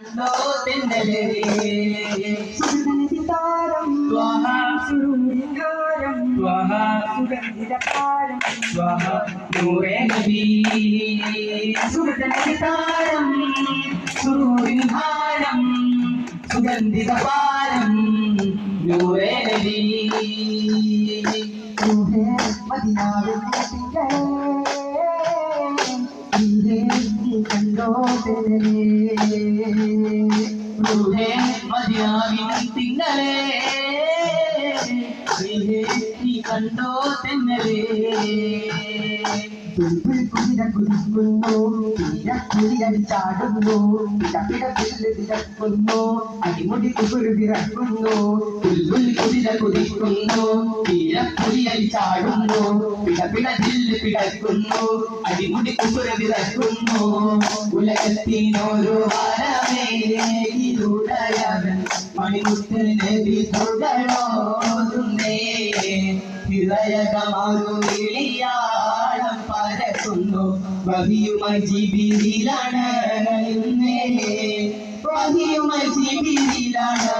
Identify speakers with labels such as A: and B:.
A: കണ്ടോ തെന്നലേ സുഗന്ധിതാരം സ്വാഹ സുരൂരിഹാരം സ്വാഹ സുഗന്ധിതകാരം സ്വാഹ നൂറേ നബി സുഗന്ധിതാരം സുരൂരിഹാരം സുഗന്ധിതപാരം നൂറേ നബി നൂറേ മദീനാവിൻ കണ്ടോ തെന്നലേ നൂറേ മദീനാവിൻ തിങ്കളേ നീ കണ്ടോ തെന്നലേ കുതിര കുതിക്കുന്നു കുതിരൻ ചാടുന്നു വിടക്കുന്നു അടിമുടി കുതിര് വിറക്കുന്നു കുതിര കുതിക്കുന്നു കുതിരൻ ചാടുന്നു പിടപിട പിടക്കുന്നു അടിമുടി കുതിര വിറക്കുന്നു ഉലകത്തിനൊരു വാരമേകിലുടയവൻ മണിമുത്ത് നബി തൊടലോതുന്നേ ഹൃദയകമാരു വിളിയാളം പരക്കുന്നു വഹിയുമായി ജിബിരിയിലണയുന്നേ വഹിയുമായി ജിബിരിയിലണയുന്നേ